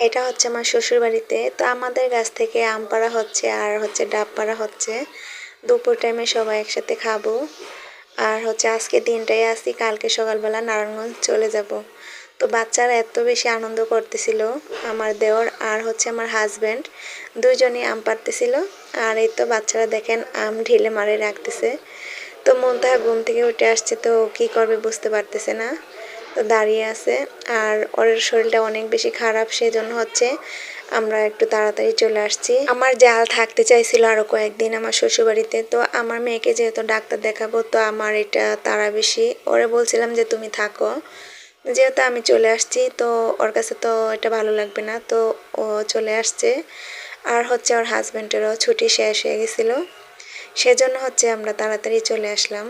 এটা হচ্ছে আমার শ্বশুরবাড়িতে। তো আমাদের গাছ থেকে আম পাড়া হচ্ছে আর হচ্ছে ডাব পাড়া হচ্ছে। দুপুর টাইমে সবাই একসাথে খাবো। আর হচ্ছে আজকে দিনটাই আসি, কালকে সকালবেলা নারায়ণগঞ্জ চলে যাব। তো বাচ্চারা এত বেশি আনন্দ করতেছিল, আমার দেওর আর হচ্ছে আমার হাজব্যান্ড দুইজনই আম পাড়তেছিল। আর এই তো বাচ্চারা দেখেন আম ঢিলে মারে রাখতেছে। তো মুনতাহা ঘুম থেকে উঠে আসছে, তো কি করবে বুঝতে পারতেছে না, তো দাঁড়িয়ে আছে। আর ওর শরীরটা অনেক বেশি খারাপ, সেজন্য হচ্ছে আমরা একটু তাড়াতাড়ি চলে আসছি। আমার জাল থাকতে চাইছিল আরো কয়েকদিন আমার শ্বশুরবাড়িতে। তো আমার মেয়েকে যেহেতু ডাক্তার দেখাবো, তো আমার এটা তাড়া বেশি। ওরে বলছিলাম যে তুমি থাকো, যেহেতু আমি চলে আসছি তো ওর কাছে তো এটা ভালো লাগবে না, তো ও চলে আসছে। আর হচ্ছে ওর হাজব্যান্ডেরও ছুটি শেষ হয়ে গেছিলো, সেজন্য হচ্ছে আমরা তাড়াতাড়ি চলে আসলাম।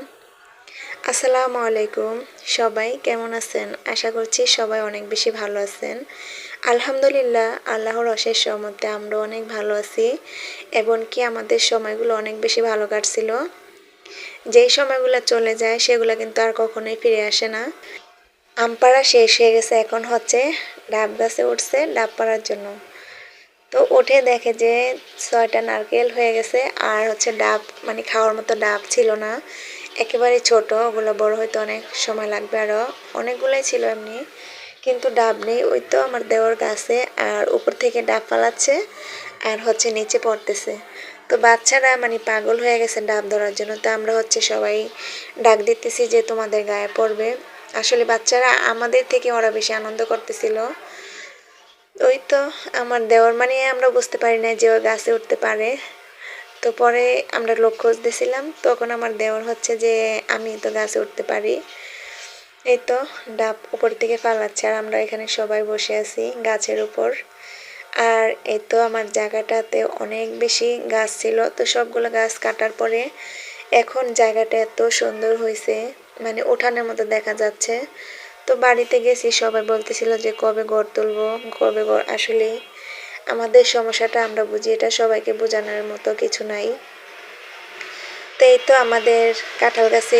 আসসালামু আলাইকুম, সবাই কেমন আছেন? আশা করছি সবাই অনেক বেশি ভালো আছেন। আলহামদুলিল্লাহ, আল্লাহর অশেষ রহমতে আমরা অনেক ভালো আছি। এমনকি আমাদের সময়গুলো অনেক বেশি ভালো কাটছিল। যেই সময়গুলো চলে যায় সেগুলো কিন্তু আর কখনোই ফিরে আসে না। আম পাড়া শেষ হয়ে গেছে, এখন হচ্ছে ডাব গাছে উঠছে ডাব পাড়ার জন্য। তো উঠে দেখে যে 6টা নারকেল হয়ে গেছে, আর হচ্ছে ডাব মানে খাওয়ার মতো ডাব ছিল না, একেবারে ছোট। ওগুলো বড় হইতে অনেক সময় লাগবে, আরও অনেকগুলোই ছিল এমনি, কিন্তু ডাব নেই। ওই তো আমার দেওয়ার গাছে আর উপর থেকে ডাব ফালাচ্ছে আর হচ্ছে নিচে পড়তেছে। তো বাচ্চারা মানে পাগল হয়ে গেছে ডাব ধরার জন্য। তো আমরা হচ্ছে সবাই ডাক দিতেছি যে তোমাদের গায়ে পড়বে। আসলে বাচ্চারা আমাদের থেকে ওরা বেশি আনন্দ করতেছিল। ওই তো আমার দেওর মানে আমরা বুঝতে পারি না যে ও গাছে উঠতে পারে। তো পরে আমরা লোক খুঁজতেছিলাম, তখন আমার দেওর হচ্ছে যে আমি তো গাছে উঠতে পারি। এই তো ডাব উপর থেকে ফালাচ্ছে আর আমরা এখানে সবাই বসে আছি গাছের উপর। আর এই তো আমার জায়গাটাতে অনেক বেশি গাছ ছিল, তো সবগুলো গাছ কাটার পরে এখন জায়গাটা এত সুন্দর হয়েছে, মানে উঠানের মতো দেখা যাচ্ছে। তো বাড়িতে গেছি, সবাই বলতেছিল যে কবে ঘর তুলবো, কবে ঘর। আসলে আমাদের সমস্যাটা আমরা বুঝি, এটা সবাইকে বোঝানোর মতো কিছু নাই। তো এই তো আমাদের কাঁঠাল গাছে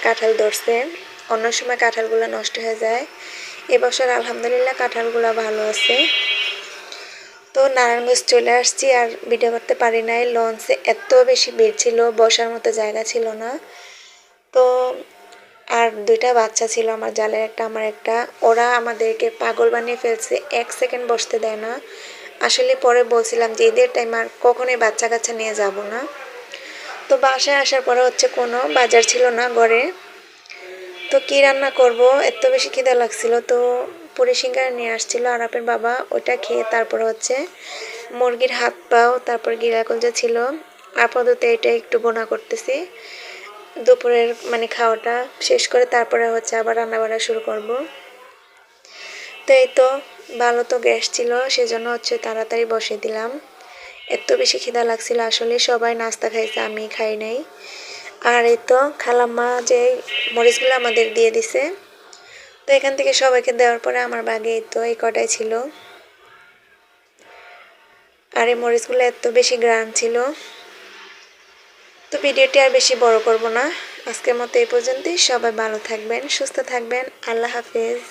কাঁঠাল ধরছে। অন্য সময় কাঁঠালগুলো নষ্ট হয়ে যায়, এবছর আলহামদুলিল্লাহ কাঁঠালগুলো ভালো আছে। তো নারায়ণগঞ্জ চলে আসছি আর ভিডিও করতে পারি নাই, লঞ্চে এত বেশি ভিড় ছিল, বসার মতো জায়গা ছিল না। তো আর দুইটা বাচ্চা ছিল, আমার জালের একটা আমার একটা, ওরা আমাদেরকে পাগল বানিয়ে ফেলছে, 1 সেকেন্ড বসতে দেয় না। আসলে পরে বলছিলাম যে ঈদের টাইম আর কখনোই বাচ্চা কাচ্চা নিয়ে যাব না। তো বাসায় আসার পরে হচ্ছে কোনো বাজার ছিল না ঘরে, তো কি রান্না করব, এত বেশি খিদা লাগছিল। তো পুরি সিঙ্গারা নিয়ে আসছিল আরাপের বাবা, ওইটা খেয়ে তারপর হচ্ছে মুরগির হাত পাও তারপর গিলা কলজা ছিল, আপাতত এটা একটু বোনা করতেছি। দুপুরের মানে খাওয়াটা শেষ করে তারপরে হচ্ছে আবার রান্না বান্না শুরু করব। তো এই তো ভালো তো গ্যাস ছিল, সেজন্য হচ্ছে তাড়াতাড়ি বসিয়ে দিলাম। এত বেশি খিদা লাগছিল, আসলে সবাই নাস্তা খাইছে, আমি খাই নাই। আর এই তো খালাম্মা যে মরিচগুলো আমাদের দিয়ে দিছে, তো এখান থেকে সবাইকে দেওয়ার পরে আমার বাগে এই তো এই কটাই ছিল। আর এই মরিচগুলো এত বেশি গ্রান ছিল। তো ভিডিওটি আর বেশি বড় করব না, আজকের মতো এই পর্যন্তই। সবাই ভালো থাকবেন, সুস্থ থাকবেন, আল্লাহ হাফেজ।